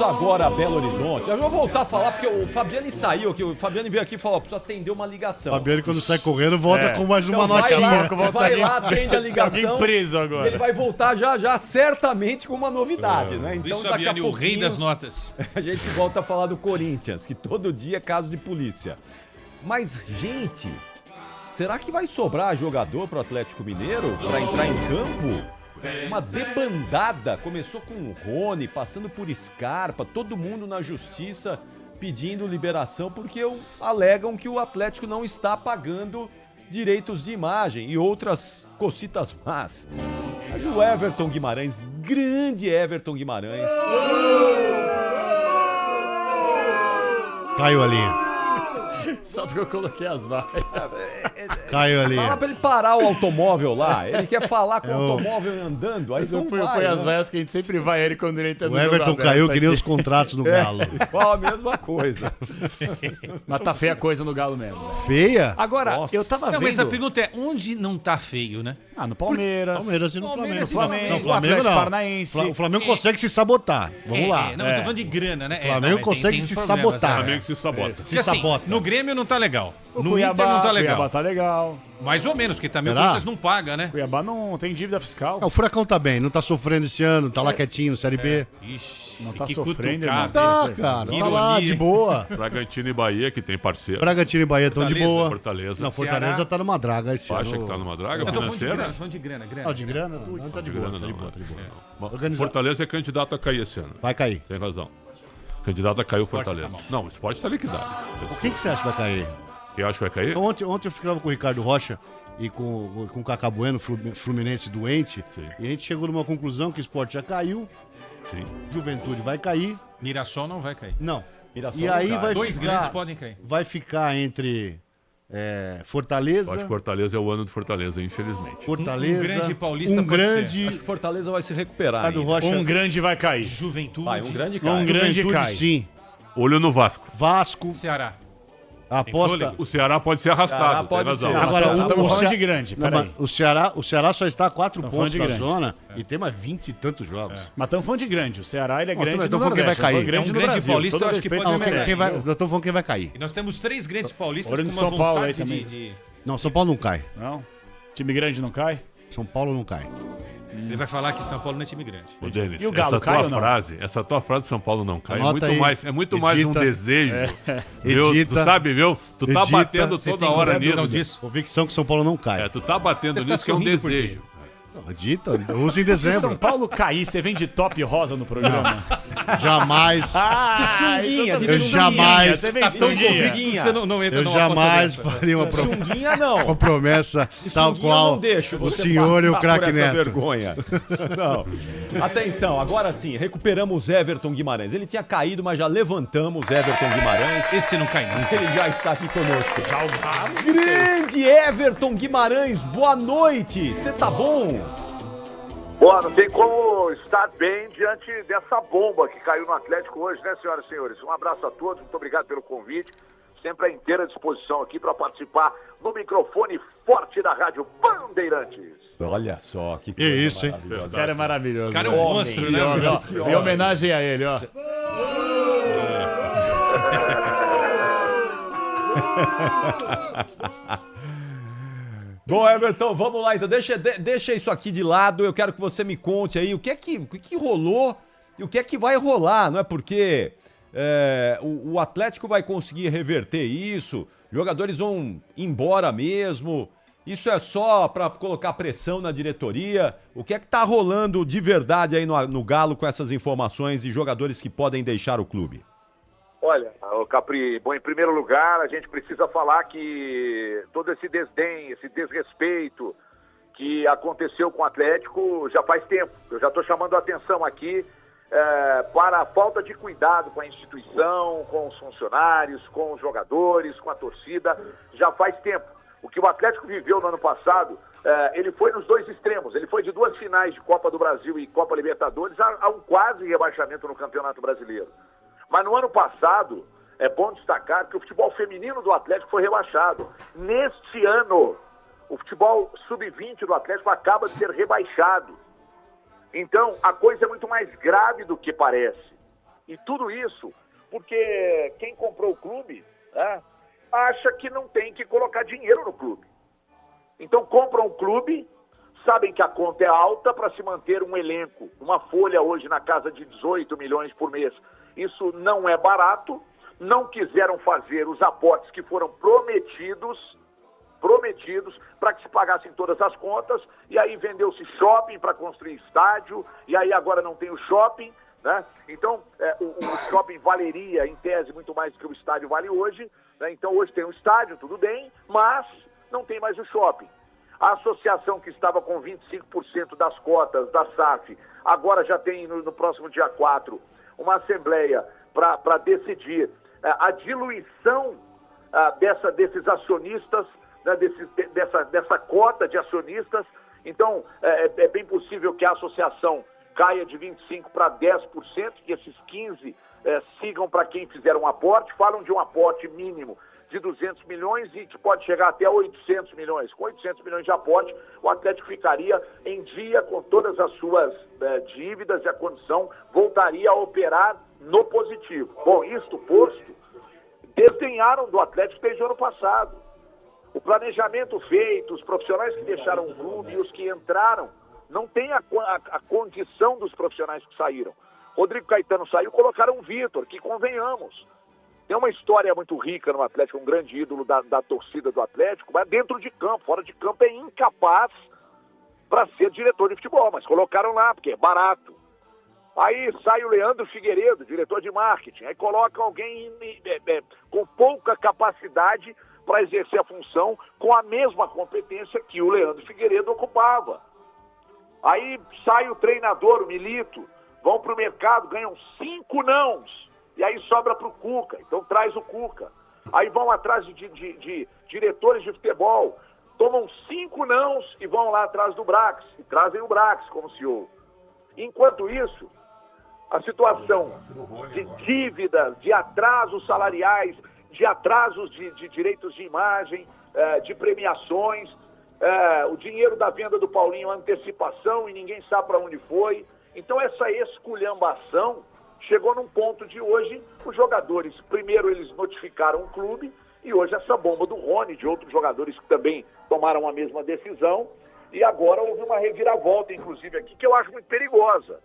Agora a Belo Horizonte. Eu vou voltar a falar porque o Fabiano saiu aqui. O Fabiano veio aqui e falou: preciso atender uma ligação. O Fabiano, quando sai correndo, volta com mais uma Então notinha. Vai lá, atende a ligação. preso agora. Ele vai voltar já, certamente com uma novidade, né? Então, Luiz daqui a Fabiano, o rei pouquinho, das notas. a gente volta a falar do Corinthians, que todo dia é caso de polícia. Mas, gente, será que vai sobrar jogador pro Atlético Mineiro pra entrar em campo? Uma debandada, começou com o Rony, passando por Scarpa, todo mundo na justiça pedindo liberação porque alegam que o Atlético não está pagando direitos de imagem e outras cocitas más. Mas o Everton Guimarães, grande Everton Guimarães. Caiu a linha. Só porque eu coloquei as vaias. Caiu a Fala linha. pra ele parar o automóvel lá. Ele quer falar com o automóvel andando, aí não Eu vai, ponho as né? vaias que a gente sempre vai ele quando ele entra no O jogo Everton aberto caiu que nem aqui. os contratos no Galo. Igual a mesma coisa. Mas tá feia a coisa no Galo mesmo. Velho. Feia? Agora, Nossa. eu tava Não, vendo... mas a pergunta é, onde não tá feio, né? Ah, no Palmeiras. Palmeiras e no Palmeiras Flamengo. e Não, o Flamengo Atlético não. Paranaense. O Flamengo consegue se sabotar. Vamos lá. Não, eu tô falando de grana, né? O Flamengo consegue se sabotar. Flamengo se sabota. Se Porque assim, sabota. no Grêmio não tá legal. O No Cuiabá, Inter não tá legal. Cuiabá tá legal. Mais ou menos, porque também o Será? Corinthians não paga, né? Cuiabá não tem dívida fiscal. O Furacão tá bem, não tá sofrendo esse ano, tá lá quietinho, Série B. Ixi, Não tá que sofrendo, cutucada. Tá, cara, tá lá, Ironia. de boa. Bragantino e Bahia, que tem parceiro. Bragantino e Bahia estão de Fortaleza, boa. Fortaleza. Não, Fortaleza Ceará. tá numa draga esse ano. Acha que tá numa draga Eu tô falando de financeira? grana, falando de grana, grana. Ah, de grana? Não, tá de boa, Grana tá de não, boa, né? tá de boa. Bom, Organiza- Fortaleza é candidato a cair esse ano. Vai cair. Tem razão. Candidato a cair o Fortaleza. tá mal. Não, o esporte tá liquidado. Quem que você acha que vai cair? Quem acha que vai cair? Ontem eu ficava com o Ricardo Rocha e com o Cacá Bueno, Fluminense doente, Sim. e a gente chegou numa conclusão que o esporte já caiu, Sim. Juventude vai cair, Mirassol não vai cair. não. Mirassol E não aí cai. vai Dois grandes ficar, podem cair. vai ficar entre Eu Fortaleza, acho que Fortaleza é o ano de Fortaleza, infelizmente. Fortaleza, Um grande paulista um pode ser. grande Acho que Fortaleza vai se recuperar Ricardo ainda. Rocha, Um grande vai cair. Juventude. Vai, um grande cara. Um grande Juventude, cai. sim, Olho no Vasco. Vasco, Ceará. aposta. fôlego? O Ceará pode ser arrastado, Ceará tem pode razão. ser. Agora, Estamos o falando Ce- de grande, Não, peraí. mas o Ceará só está a 4 Tamo pontos falando de da grande. zona e tem mais 20 e tantos jogos. Mas estamos falando de grande. O Ceará, ele é Ó, grande então no vamos ver quem vai Nordeste. Nós cair. falamos grande É um no grande Brasil. paulista, Todo eu acho que respeito pode ao Não, ser merece. nós estamos falando quem vai cair. E nós temos 3 grandes paulistas Olha com no uma São Paulo aí vontade também. Não, São Paulo não cai. Não? Time grande não cai? São Paulo não cai. Ele vai falar que São Paulo não é time grande. Ô, Denis, E o Galo essa cai tua ou não? essa tua frase de São Paulo não cai. Anota aí. É muito mais um Edita. desejo. Viu? Edita. Tu sabe, viu? Tu tá Edita. batendo Você toda tem hora convicção nisso. disso? Convicção que São Paulo não cai. É, tu tá batendo tá nisso que é um sorrindo por quê? desejo. Não, dita, usa em Se São dezembro. Paulo cair, você vem de top rosa no programa. Jamais. Sunguinha, de Eu sunguinha. jamais- Você vem Tá de tão sunguinha. convicto, você não entra Eu numa jamais aposta dessa. faria uma Sunguinha não. promessa tal Sunguinha qual não deixa o você senhor e o passar craque por essa Neto. vergonha. Não. Atenção, agora sim, recuperamos Everton Guimarães. Ele tinha caído, mas já levantamos Everton Guimarães. Esse não cai não. Ele já está aqui conosco. Grande Everton Guimarães, boa noite. Você tá bom? Boa, não tem como estar bem diante dessa bomba que caiu no Atlético hoje, né, senhoras e senhores? Um abraço a todos, muito obrigado pelo convite. Sempre à inteira disposição aqui para participar no microfone forte da Rádio Bandeirantes. Olha só, que Que isso, hein? Esse cara é maravilhoso. O cara é um velho. monstro, né? Ó, meu? ó, em homenagem a ele, ó. Bom, Everton, vamos lá então. Deixa isso aqui de lado. Eu quero que você me conte aí o que rolou e o que é que vai rolar, não é? Porque o Atlético vai conseguir reverter isso, jogadores vão embora mesmo. Isso é só para colocar pressão na diretoria. O que é que tá rolando de verdade aí no Galo com essas informações e jogadores que podem deixar o clube? Olha, Capri, bom, em primeiro lugar, a gente precisa falar que todo esse desdém, esse desrespeito que aconteceu com o Atlético já faz tempo. Eu já estou chamando a atenção aqui para a falta de cuidado com a instituição, com os funcionários, com os jogadores, com a torcida, já faz tempo. O que o Atlético viveu no ano passado, ele foi nos dois extremos. Ele foi de 2 finais de Copa do Brasil e Copa Libertadores a um quase rebaixamento no Campeonato Brasileiro. Mas no ano passado, é bom destacar que o futebol feminino do Atlético foi rebaixado. Neste ano, o futebol sub-20 do Atlético acaba de ser rebaixado. Então, a coisa é muito mais grave do que parece. E tudo isso porque quem comprou o clube, né, acha que não tem que colocar dinheiro no clube. Então compram o clube, sabem que a conta é alta para se manter um elenco, uma folha hoje na casa de 18 milhões por mês. Isso não é barato, não quiseram fazer os aportes que foram prometidos para que se pagassem todas as contas, e aí vendeu-se shopping para construir estádio, e aí agora não tem o shopping, né? Então o shopping valeria, em tese, muito mais do que o estádio vale hoje, né? Então hoje tem o estádio, tudo bem, mas não tem mais o shopping. A associação que estava com 25% das cotas da SAF, agora já tem no próximo dia 4 uma assembleia para decidir a diluição desses acionistas, né, dessa cota de acionistas. Então é bem possível que a associação caia de 25% para 10%, que esses 15% sigam para quem fizer um aporte. Falam de um aporte mínimo de 200 milhões e que pode chegar até 800 milhões. Com 800 milhões de aporte, o Atlético ficaria em dia com todas as suas dívidas e a condição voltaria a operar no positivo. Bom, isto posto, desdenharam do Atlético desde o ano passado. O planejamento feito, os profissionais que deixaram o clube e os que entraram, não tem a condição dos profissionais que saíram. Rodrigo Caetano saiu, colocaram o Vitor, que convenhamos. Tem uma história muito rica no Atlético, um grande ídolo da torcida do Atlético, mas dentro de campo, fora de campo é incapaz para ser diretor de futebol, mas colocaram lá, porque é barato. Aí sai o Leandro Figueiredo, diretor de marketing, aí coloca alguém com pouca capacidade para exercer a função com a mesma competência que o Leandro Figueiredo ocupava. Aí sai o treinador, o Milito, vão para o mercado, ganham 5 nãos. E aí sobra para o Cuca, então traz o Cuca. Aí vão atrás de diretores de futebol, tomam 5 nãos e vão lá atrás do Brax, e trazem o Brax como CEO. Enquanto isso, a situação de dívidas, de atrasos salariais, de atrasos de direitos de imagem, de premiações, o dinheiro da venda do Paulinho, antecipação, e ninguém sabe para onde foi. Então essa esculhambação chegou num ponto de hoje, os jogadores, primeiro eles notificaram o clube, e hoje essa bomba do Rony, de outros jogadores que também tomaram a mesma decisão, e agora houve uma reviravolta, inclusive aqui, que eu acho muito perigosa.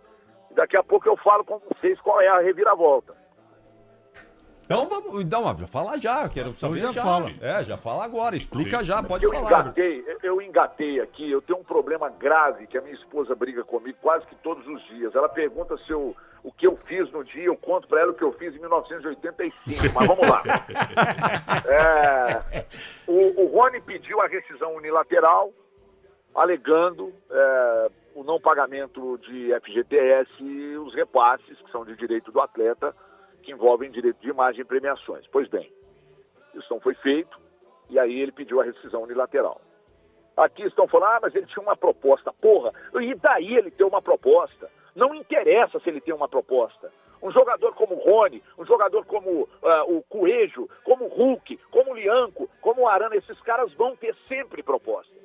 Daqui a pouco eu falo com vocês qual é a reviravolta. Então vamos falar já, quero saber já fala. Já fala agora, explica já, pode falar. Eu engatei aqui, eu tenho um problema grave, que a minha esposa briga comigo quase que todos os dias. Ela pergunta o que eu fiz no dia, eu conto pra ela o que eu fiz em 1985, mas vamos lá. O Rony pediu a rescisão unilateral, alegando o não pagamento de FGTS e os repasses, que são de direito do atleta, que envolvem direito de imagem e premiações. Pois bem, isso não foi feito, e aí ele pediu a rescisão unilateral. Aqui estão falando, mas ele tinha uma proposta. Porra, e daí ele ter uma proposta? Não interessa se ele tem uma proposta. Um jogador como o Rony, um jogador como o Coelho, como o Hulk, como o Lianco, como o Arana, esses caras vão ter sempre propostas.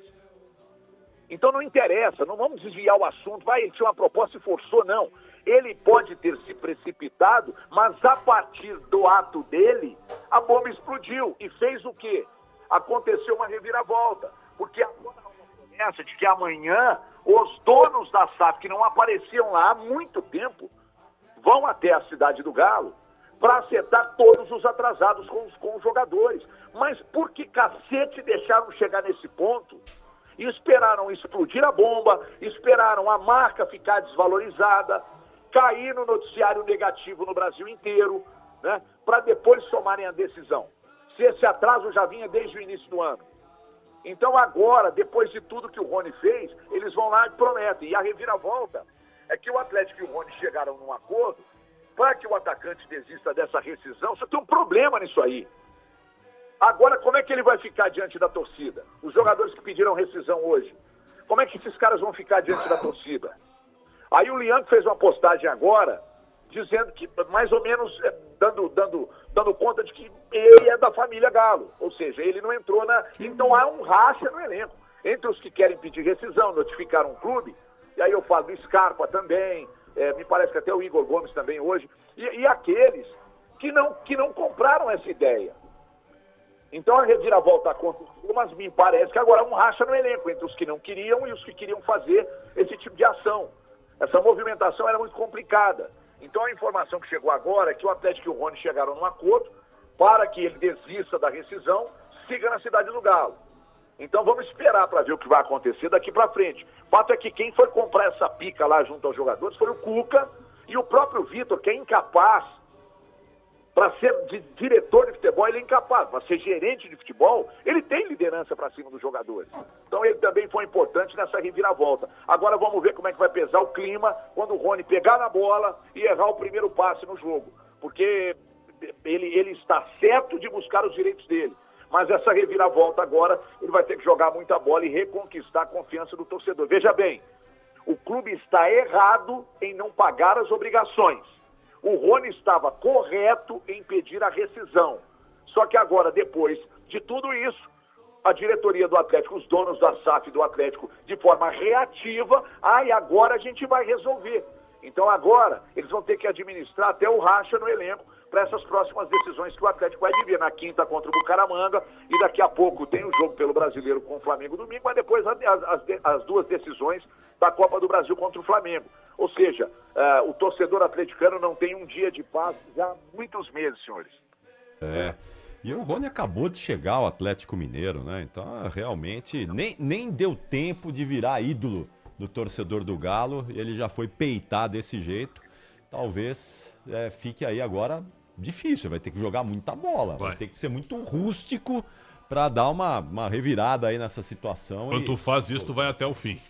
Então não interessa, não vamos desviar o assunto, ele tinha uma proposta e forçou, não. Ele pode ter se precipitado, mas a partir do ato dele, a bomba explodiu. E fez o quê? Aconteceu uma reviravolta. Porque agora há uma promessa de que amanhã os donos da SAF, que não apareciam lá há muito tempo, vão até a Cidade do Galo para acertar todos os atrasados com os jogadores. Mas por que cacete deixaram chegar nesse ponto? E esperaram explodir a bomba, esperaram a marca ficar desvalorizada, cair no noticiário negativo no Brasil inteiro, né, para depois tomarem a decisão. Se esse atraso já vinha desde o início do ano. Então agora, depois de tudo que o Rony fez, eles vão lá e prometem. E a reviravolta é que o Atlético e o Rony chegaram num acordo para que o atacante desista dessa rescisão. Só tem um problema nisso aí. Agora, como é que ele vai ficar diante da torcida? Os jogadores que pediram rescisão hoje, como é que esses caras vão ficar diante da torcida? Aí o Lianco fez uma postagem agora, dizendo que, mais ou menos, dando conta de que ele é da família Galo. Ou seja, ele não entrou na... Então há um racha no elenco. Entre os que querem pedir rescisão, notificaram um clube, e aí eu falo do Scarpa também, me parece que até o Igor Gomes também hoje, e aqueles que não compraram essa ideia. Então a reviravolta aconteceu, mas me parece que agora há um racha no elenco entre os que não queriam e os que queriam fazer esse tipo de ação. Essa movimentação era muito complicada. Então a informação que chegou agora é que o Atlético e o Rony chegaram num acordo para que ele desista da rescisão, siga na Cidade do Galo. Então vamos esperar para ver o que vai acontecer daqui para frente. O fato é que quem foi comprar essa pica lá junto aos jogadores foi o Cuca e o próprio Vitor, que é incapaz. Para ser diretor de futebol, ele é incapaz. Para ser gerente de futebol, ele tem liderança para cima dos jogadores. Então ele também foi importante nessa reviravolta. Agora vamos ver como é que vai pesar o clima quando o Rony pegar na bola e errar o primeiro passe no jogo. Porque ele está certo de buscar os direitos dele. Mas essa reviravolta agora, ele vai ter que jogar muita bola e reconquistar a confiança do torcedor. Veja bem, o clube está errado em não pagar as obrigações. O Rony estava correto em pedir a rescisão. Só que agora, depois de tudo isso, a diretoria do Atlético, os donos da SAF do Atlético, de forma reativa, e agora a gente vai resolver. Então agora, eles vão ter que administrar até o racha no elenco para essas próximas decisões que o Atlético vai viver. Na quinta contra o Bucaramanga, e daqui a pouco tem o jogo pelo Brasileiro com o Flamengo domingo, mas depois as duas decisões da Copa do Brasil contra o Flamengo. Ou seja, o torcedor atleticano não tem um dia de paz já há muitos meses, senhores. E o Rony acabou de chegar ao Atlético Mineiro, né? Então, realmente, nem deu tempo de virar ídolo do torcedor do Galo, e ele já foi peitar desse jeito. Talvez fique aí agora difícil, vai ter que jogar muita bola, vai ter que ser muito rústico para dar uma revirada aí nessa situação. Quando tu faz isso, tu vai até o fim.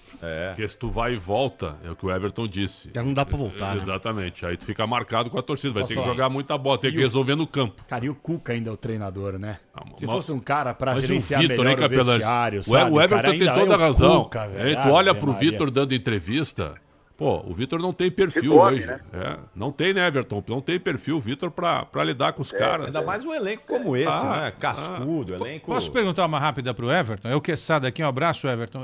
Porque se tu vai e volta, é o que o Everton disse. Já não dá pra voltar, né? Exatamente. Aí tu fica marcado com a torcida, vai ter que falar? jogar muita bola, tem que resolver no campo. Cara, e o Cuca ainda é o treinador, né? Se mas- fosse um cara pra Mas gerenciar o Vitor, melhor hein, o Capelães? vestiário, sabe? O Everton cara tem ainda toda a é o razão. Cuca, velho. Hein, tu olha Ave pro Maria. Vitor dando entrevista, pô, o Vitor não tem perfil Ficou, hoje. né? Não tem, né, Everton? Não tem perfil o Vitor pra lidar com os caras. Ainda mais um elenco como esse, né? Cascudo, elenco... Posso perguntar uma rápida pro Everton? É o Quesada aqui, um abraço, Everton.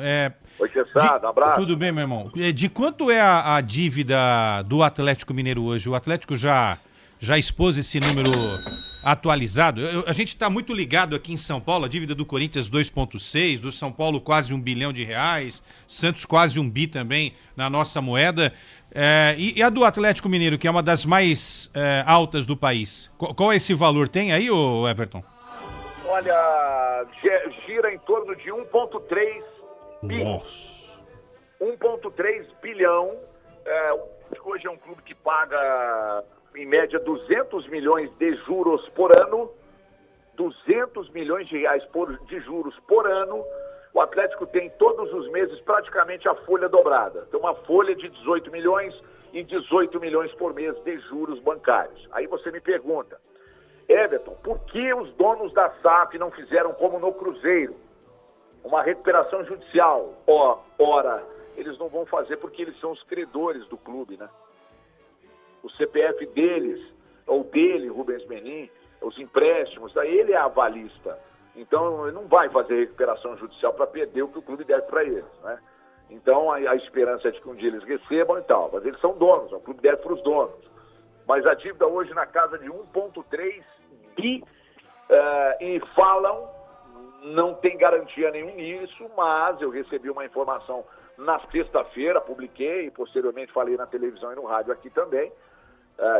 Oi, Quesada, abraço. Tudo bem, meu irmão? De quanto é a dívida do Atlético Mineiro hoje? O Atlético já expôs esse número atualizado? A gente está muito ligado aqui em São Paulo, a dívida do Corinthians 2,6, do São Paulo quase R$1 bilhão, Santos quase 1 bi também na nossa moeda. E a do Atlético Mineiro, que é uma das mais altas do país, qual é esse valor? Tem aí, ô Everton? Olha, gira em torno de 1,3 bi. Nossa. 1,3 bilhão. Hoje é um clube que paga, em média, 200 milhões de juros por ano. 200 milhões de reais de juros por ano. O Atlético tem todos os meses praticamente a folha dobrada. Tem uma folha de 18 milhões e 18 milhões por mês de juros bancários. Aí você me pergunta, Everton, por que os donos da SAF não fizeram como no Cruzeiro? Uma recuperação judicial. Ora, eles não vão fazer porque eles são os credores do clube, né? O CPF deles, ou dele, Rubens Menin, os empréstimos, daí ele é avalista. Então, ele não vai fazer recuperação judicial para perder o que o clube deve para eles, né? Então, a esperança é de que um dia eles recebam e tal. Mas eles são donos, o clube deve para os donos. Mas a dívida hoje na casa de 1,3 bi, e falam, não tem garantia nenhum nisso, mas eu recebi uma informação na sexta-feira, publiquei e posteriormente falei na televisão e no rádio aqui também,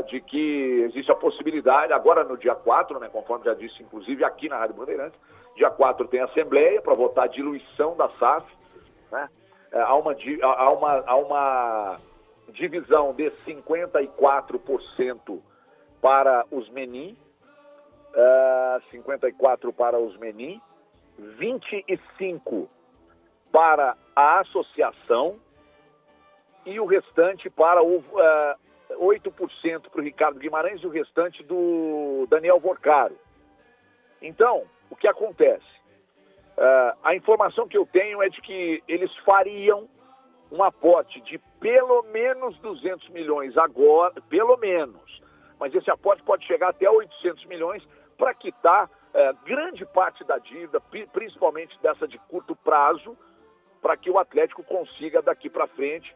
de que existe a possibilidade, agora no dia 4, né, conforme já disse, inclusive aqui na Rádio Bandeirantes, dia 4 tem assembleia para votar a diluição da SAF, né? Há uma divisão de 54% para os Menin, 54% para os Menin, 25% para a associação e o restante para o 8% para o Ricardo Guimarães e o restante do Daniel Vorcaro. Então, o que acontece? A informação que eu tenho é de que eles fariam um aporte de pelo menos 200 milhões agora, pelo menos. Mas esse aporte pode chegar até 800 milhões para quitar grande parte da dívida, principalmente dessa de curto prazo, para que o Atlético consiga daqui para frente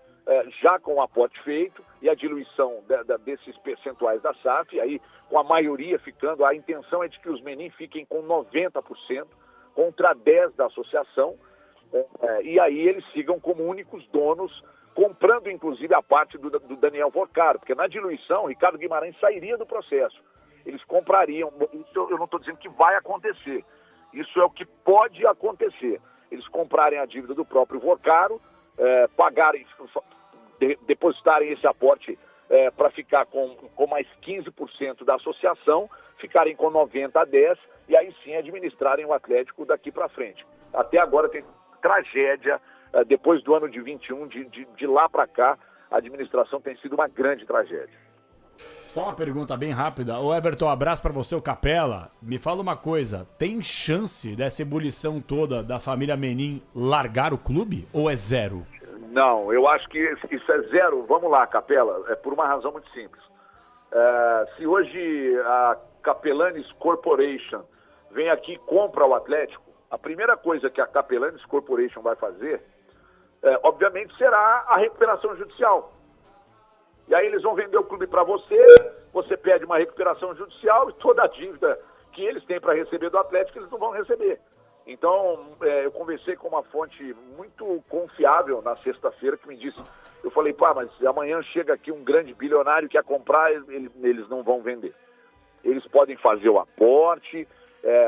já com o aporte feito e a diluição desses percentuais da SAF, aí com a maioria ficando, a intenção é de que os Menin fiquem com 90% contra 10% da associação, e aí eles sigam como únicos donos, comprando inclusive a parte do Daniel Vorcaro, porque na diluição Ricardo Guimarães sairia do processo. Eles comprariam, isso eu não estou dizendo que vai acontecer, isso é o que pode acontecer. Eles comprarem a dívida do próprio Vorcaro, pagarem, depositarem esse aporte para ficar com mais 15% da associação, ficarem com 90-10 e aí sim administrarem o Atlético daqui para frente. Até agora tem tragédia, depois do ano de 21, de lá para cá, a administração tem sido uma grande tragédia. Só uma pergunta bem rápida. Ô Everton, abraço pra você, o Capela. Me fala uma coisa, tem chance dessa ebulição toda da família Menin largar o clube ou é zero? Não, eu acho que isso é zero. Vamos lá, Capela, é por uma razão muito simples. Se hoje a Capelanes Corporation vem aqui e compra o Atlético, a primeira coisa que a Capelanes Corporation vai fazer, obviamente, será a recuperação judicial. E aí eles vão vender o clube para você, você pede uma recuperação judicial e toda a dívida que eles têm para receber do Atlético, eles não vão receber. Então, eu conversei com uma fonte muito confiável na sexta-feira que me disse, eu falei, mas amanhã chega aqui um grande bilionário que quer comprar, eles não vão vender. Eles podem fazer o aporte,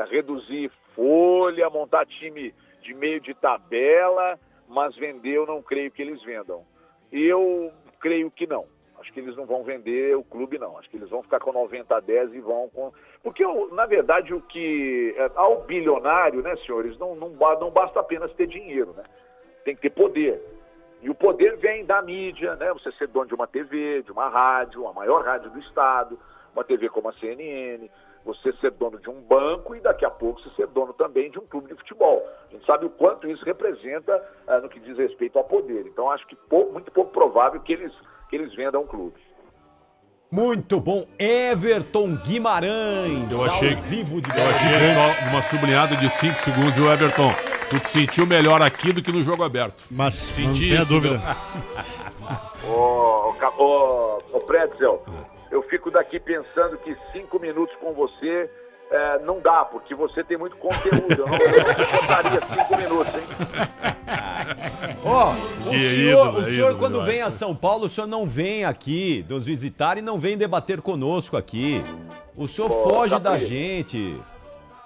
reduzir folha, montar time de meio de tabela, mas vender eu não creio que eles vendam. Eu creio que não. Acho que eles não vão vender o clube, não. Acho que eles vão ficar com 90-10 e vão com... Porque, na verdade, o que... Ao bilionário, né, senhores, não basta apenas ter dinheiro, né? Tem que ter poder. E o poder vem da mídia, né? Você ser dono de uma TV, de uma rádio, a maior rádio do estado, uma TV como a CNN, você ser dono de um banco e daqui a pouco você ser dono também de um clube de futebol. A gente sabe o quanto isso representa no que diz respeito ao poder. Então, acho que muito pouco provável que eles vendam um clube. Muito bom, Everton Guimarães. Eu achei ao vivo de Eu achei só uma sublinhada de 5 segundos, o Everton. Tu te sentiu melhor aqui do que no jogo aberto. Mas não Senti tenha isso, dúvida. Ô Pretzel, eu fico daqui pensando que 5 minutos com você não dá, porque você tem muito conteúdo. Eu não suportaria 5 minutos, hein? O senhor quando vem a São Paulo, o senhor não vem aqui nos visitar e não vem debater conosco aqui. O senhor foge da gente.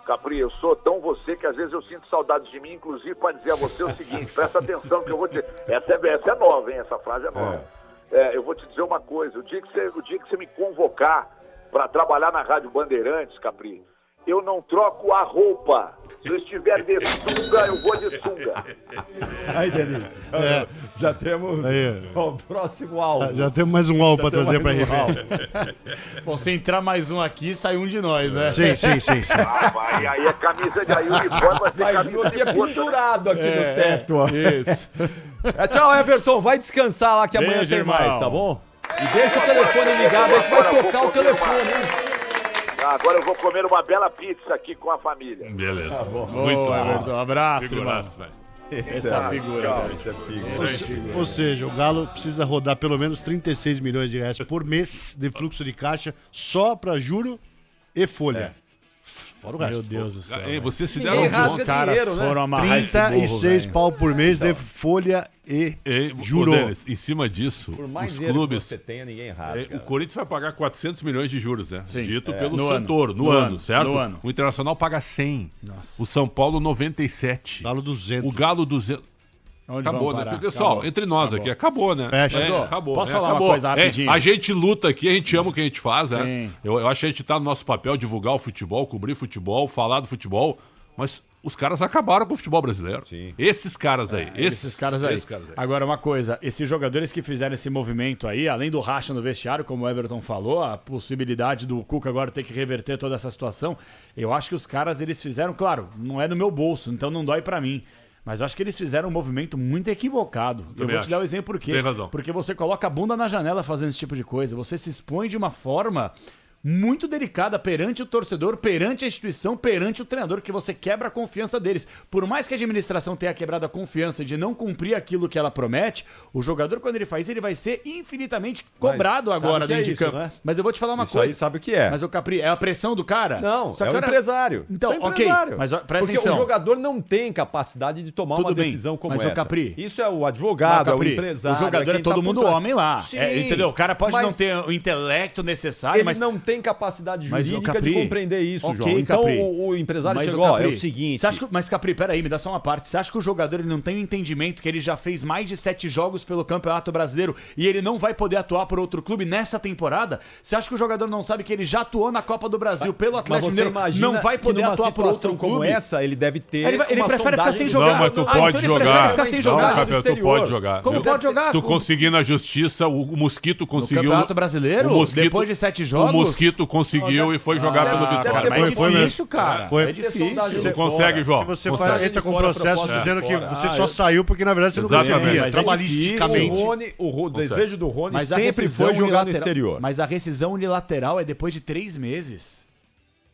Capri, eu sou tão você que às vezes eu sinto saudades de mim, inclusive para dizer a você o seguinte, presta atenção que eu vou te... Essa é nova, hein? Essa frase é nova. Eu vou te dizer uma coisa, o dia que você me convocar para trabalhar na Rádio Bandeirantes, Capri, eu não troco a roupa. Se eu estiver de sunga, eu vou de sunga. Aí, Denise, já temos o próximo álbum. Já temos mais um álbum para trazer para RB. Bom, se entrar mais um aqui, sai um de nós, né? Sim. Aí a camisa de aí, o uniforme vai ser Mas camisa um aqui de é força. pendurado aqui no teto. Ó. Isso. Tchau, Everton. Vai descansar lá que amanhã Beijo, tem mais, irmão. tá bom? E deixa o telefone ligado aí que vai tocar o telefone, hein? Agora eu vou comer uma bela pizza aqui com a família. Beleza. Tá bom. Muito Boa, bom. Everton. Abraço, Figuraço, irmão. velho. Essa figura, cara. Essa figura. Ou seja, o Galo precisa rodar pelo menos 36 milhões de reais por mês de fluxo de caixa só para juro e folha. Fora o resto. Meu Deus do céu. Ei, você se Ninguém deram rasga conta. Os caras dinheiro, né? foram amarrar esse burro, 36 velho. pau por mês de folha e Ei, juro. ô, Denis, em cima disso, Por mais os dinheiro clubes... que você tenha, ninguém rasga. O Corinthians vai pagar 400 milhões de juros, né? Sim. Dito pelo No Santoro, ano. no No ano, ano. certo? No ano. O Internacional paga 100. Nossa. O São Paulo, 97. Galo 200. O Galo, 200. Onde Acabou, vamos né? parar? Pessoal, Acabou. entre nós aqui, acabou, né? Fecha. Mas, ó, acabou. posso né? falar uma Acabou. coisa rapidinho? A gente luta aqui, a gente ama o que a gente faz, né? Sim. Eu acho que a gente tá no nosso papel divulgar o futebol, cobrir futebol, falar do futebol, mas os caras acabaram com o futebol brasileiro. Sim. Esses caras aí. Esses caras aí. Agora, uma coisa, esses jogadores que fizeram esse movimento aí, além do racha no vestiário, como o Everton falou, a possibilidade do Cuca agora ter que reverter toda essa situação, eu acho que os caras, eles fizeram, claro, não é no meu bolso, então não dói pra mim. Mas eu acho que eles fizeram um movimento muito equivocado. Eu vou te dar o exemplo por quê. Tem razão. Porque você coloca a bunda na janela fazendo esse tipo de coisa. Você se expõe de uma forma muito delicada perante o torcedor, perante a instituição, perante o treinador, que você quebra a confiança deles. Por mais que a administração tenha quebrado a confiança de não cumprir aquilo que ela promete, o jogador, quando ele faz isso, ele vai ser infinitamente cobrado sabe agora o que é dentro isso, de campo. né? Mas eu vou te falar uma Isso coisa. aí sabe o que é. Mas o Capri, é a pressão do cara? Não, Só é que o olha- empresário. Então, Isso é ok. empresário. Mas ó, presta Porque atenção. o jogador não tem capacidade de tomar Tudo uma bem, decisão como mas, ô, essa. Capri, Isso é o advogado, é o Capri, empresário. o jogador é quem tá todo por mundo trás. homem lá. Sim, Entendeu? O cara pode mas não ter o intelecto necessário, Ele mas não tem capacidade Mas, ô, jurídica Capri, de compreender isso, ok, João. Então Capri. o empresário Mas, chegou, ô, ó, Capri, é o seguinte... você acha que, mas, Capri, peraí, me dá só uma parte. Você acha que o jogador ele não tem o entendimento que ele já fez mais de 7 jogos pelo Campeonato Brasileiro e ele não vai poder atuar por outro clube nessa temporada? Você acha que o jogador não sabe que ele já atuou na Copa do Brasil pelo Atlético Mas você Mineiro, imagina não vai que poder numa atuar por outro situação como clube? essa, ele deve ter Ele uma prefere ficar sondagem sem de- jogar. Não, mas tu Ah, pode então ele jogar. prefere ficar sem Não, jogar. Capel, Capel, tu exterior. pode jogar. Como Meu, pode jogar? Se tu conseguir na justiça, o Mosquito No conseguiu... Campeonato Brasileiro? o Mosquito- Depois de 7 jogos? O Mosquito conseguiu e foi jogar pelo Ah, Vitória. cara, mas é Foi difícil, mesmo. cara. Foi. É difícil. Tu consegue, João? Você Consegue. entra com um Fora, processo proposta dizendo de que fora. você só saiu porque na verdade você não Exatamente. recebia, Mas é trabalhisticamente. O desejo do Rony Mas a sempre rescisão foi jogar no unilateral- exterior. Mas a rescisão unilateral é depois de 3 meses.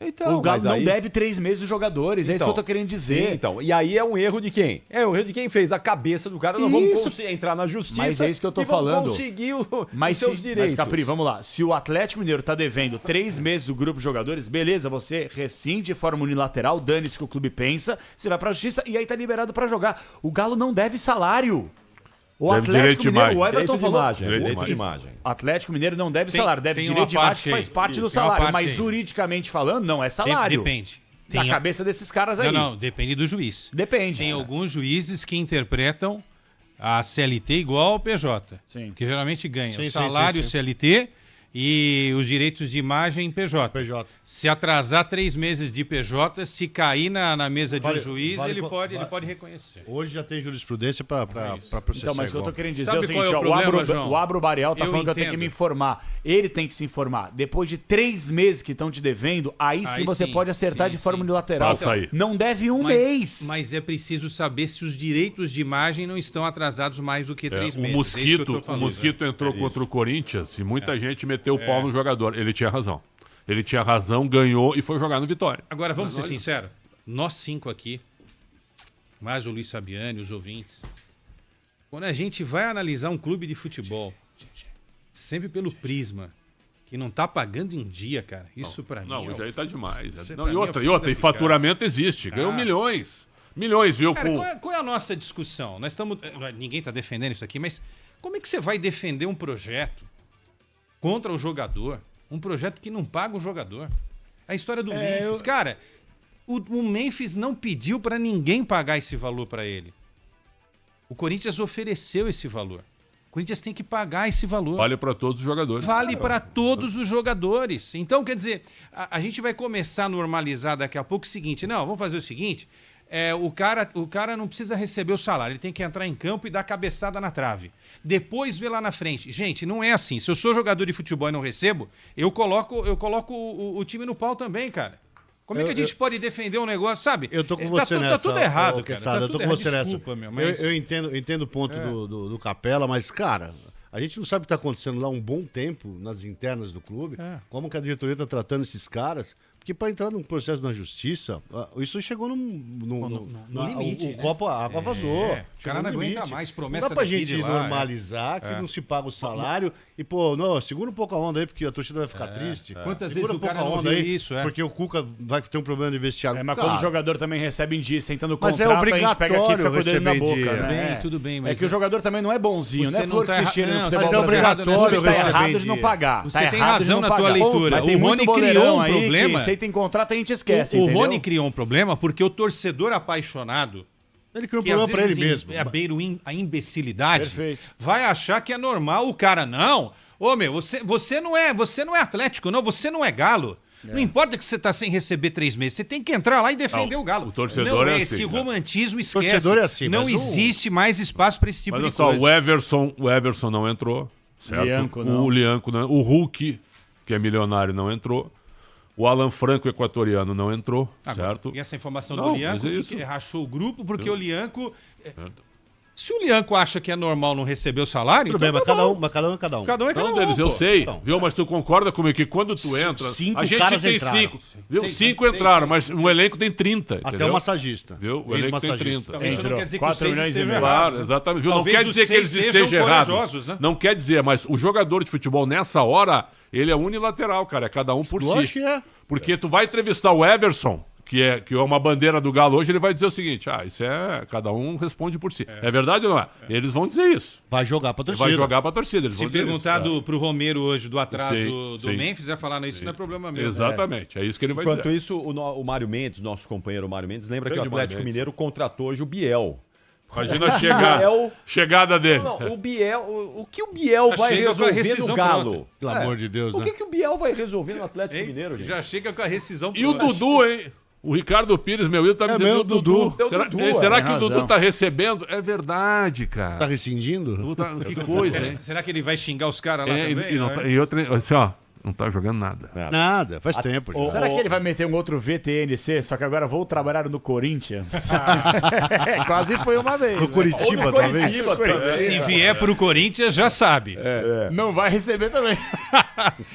Então, O Galo mas não aí- deve 3 meses dos jogadores. É isso que eu tô querendo dizer. Sim, então. E aí é um erro de quem? É um erro de quem fez a cabeça do cara. Nós vamos Isso. entrar na justiça. Mas é isso que eu tô e vamos falando. conseguir os Mas, seus direitos. Mas, Capri, vamos lá. Se o Atlético Mineiro tá devendo 3 meses do grupo de jogadores, beleza, você rescinde de forma unilateral, dane-se que o clube pensa, você vai pra justiça e aí tá liberado pra jogar. O Galo não deve salário. O Deve Atlético direito de Mineiro, imagem. o Everton Direito de falou. imagem, Direito de direito de imagem. imagem. Atlético Mineiro não deve Tem- salário, deve tem direito uma de imagem parte que faz aí. parte do Isso, tem uma salário, parte mas aí. juridicamente falando, não é salário. Depende. Na Tem- cabeça desses caras aí. Não, depende do juiz. Depende. Tem alguns juízes que interpretam a CLT igual ao PJ. Sim. Que geralmente ganham Sim, o sim, salário sim, sim. CLT e os direitos de imagem PJ. PJ. Se atrasar 3 meses de PJ, se cair na mesa de Vale- um juiz, vale ele co- pode vale- reconhecer. Hoje já tem jurisprudência para processar. Então, mas o que eu tô igual. querendo dizer Sabe é o seguinte, qual é o ó, problema, João? o Abro Barial tá Eu falando que eu tenho que entendo. me informar. Ele tem que se informar. Depois de 3 meses que estão te devendo, aí sim Aí você sim, pode acertar sim, de forma sim. unilateral. Passa aí. Não deve um mês. Mas é preciso saber se os direitos de imagem não estão atrasados mais do que 3 O meses. É isso que eu tô Mosquito, o falando. Mosquito entrou contra o Corinthians e muita gente meteu o pau no jogador. Ele tinha razão. Ele tinha razão, ganhou e foi jogar no Vitória. Agora, vamos ser sinceros. Nós 5 aqui, mais o Luiz Fabiani, os ouvintes, quando a gente vai analisar um clube de futebol, sempre pelo prisma, que não tá pagando em dia, cara, isso pra mim... Não, ó, isso aí tá demais. Isso Não, pra e mim é outra, o fim da e picada. faturamento existe. Ganhou Ah, milhões. Milhões, viu? Cara, Com... qual é a nossa discussão? Nós estamos... Ninguém tá defendendo isso aqui, mas como é que você vai defender um projeto contra o jogador? Um projeto que não paga o jogador. A história do Memphis. Cara, o Memphis não pediu pra ninguém pagar esse valor pra ele. O Corinthians ofereceu esse valor. O Corinthians tem que pagar esse valor. Vale para todos os jogadores. Vale para todos os jogadores. Então, quer dizer, a gente vai começar a normalizar daqui a pouco o seguinte. Não, vamos fazer o seguinte. O cara não precisa receber o salário. Ele tem que entrar em campo e dar cabeçada na trave. Depois vê lá na frente. Gente, não é assim. Se eu sou jogador de futebol e não recebo, eu coloco o time no pau também, cara. Como é que a gente pode defender um negócio, sabe? Eu tô com Tá você tu- nessa. Tá tudo errado, ô, cara. Quesada, Tá eu tô tudo com errado. você nessa. Desculpa, meu, mas... Eu entendo o ponto do Capela, mas, cara, a gente não sabe o que tá acontecendo lá há um bom tempo nas internas do clube. Como que a diretoria tá tratando esses caras. Porque para entrar num processo na justiça, isso chegou no limite, O né? copo, a água vazou. O cara Chegou no não aguenta limite. mais, Não promessa dá pra daqui gente de lá, normalizar que não se paga o salário e, pô, não, segura um pouco a onda aí, porque a torcida vai ficar triste. Quantas Segura vezes um o pouco cara a não onda vê aí, isso, porque o Cuca vai ter um problema de vestiário. Mas Cara, quando o jogador também recebe em dia, senta no Mas é contrato, a gente pega aqui e fica com o dedo na obrigatório boca. receber em Né? Tudo bem, mas É que o jogador também não é bonzinho, Você né? não Flor tá que se tira errado, no não, futebol mas é brasileiro. obrigatório Você tá receber errado em de não dia. pagar. Você Tá tem errado de razão não na tua pagar. leitura. Mas tem O muito Rony criou boleirão um aí problema. que você tem contrato, a gente esquece, o entendeu? Rony criou um problema porque o torcedor apaixonado, Ele criou um que às problema pra ele vezes mesmo. é a beira a imbecilidade, Perfeito. vai achar que é normal o cara, não. Ô meu, você não é Atlético, não, você não é Galo. Não importa que você tá sem receber 3 meses, você tem que entrar lá e defender Não, o Galo. o torcedor não, é esse assim, cara. romantismo esquece. Torcedor é assim, não mas existe mais espaço para esse tipo Mas olha de só, coisa. o Everson não entrou, certo? Lianco não. O Lianco não. O Hulk, que é milionário, não entrou. O Alan Franco, equatoriano, não entrou, certo? E essa informação Não, do Lianco, mas é que isso. rachou o grupo, porque o Lianco... Se o Lianco acha que é normal não receber o salário, Tudo bem, então mas tá cada bom. um, mas cada um é cada um. Cada um é cada Não, um, deles, eu pô. sei, Então. viu? Mas tu concorda comigo que quando tu entra, cinco a gente caras tem entraram. 5, viu? Sim, 5 sim, entraram, sim, mas no elenco tem 30, Até entendeu? o massagista. Viu? O elenco tem 30. Então, isso não Entrou. quer dizer que os 4 6 milhões e estejam meio. errados. Claro, exatamente. Viu? Não Talvez quer os dizer que eles 6 sejam estejam errados. corajosos, né? Não quer dizer, mas o jogador de futebol nessa hora, ele é unilateral, cara. É cada um por Lógico si. que é. Porque tu vai entrevistar o Everson, que é uma bandeira do Galo hoje, ele vai dizer o seguinte: isso é. Cada um responde por si. É verdade ou não é? Eles vão dizer isso. Vai jogar pra torcida. Vai jogar pra torcida. Eles Se vão dizer perguntar isso. pro Romero hoje do atraso Sim, do sim. Memphis, vai falar, não, isso não é problema meu. Exatamente. É isso que ele vai Enquanto dizer. isso, o Mário Mendes, nosso companheiro Mário Mendes, lembra que o Grande Mário Atlético Mendes. Mineiro contratou hoje o Biel. Imagina a Biel- chegada dele. Não, o Biel, o que o Biel Já vai chega com a resolver rescisão no Galo? pronta. Pelo amor de Deus, O né? que o Biel vai resolver no Atlético Hein? Mineiro, gente? Já chega com a rescisão E o pronta. Dudu, hein? O Ricardo Pires, meu ídolo, tá me dizendo mesmo, o Dudu. É o Será, Dudu, será tem que o Dudu razão. tá recebendo? É verdade, cara. Tá rescindindo? Que coisa, hein? Será que ele vai xingar os caras lá É, também? e, não né? tá- e outra, assim, ó, não tá jogando nada. Nada, faz tempo. Já. Será que ele vai meter um outro VTNC, só que agora vou trabalhar no Corinthians? Quase foi uma vez. No né? Curitiba, talvez. Curitiba também. Se vier pro Corinthians, já sabe. Não vai receber também.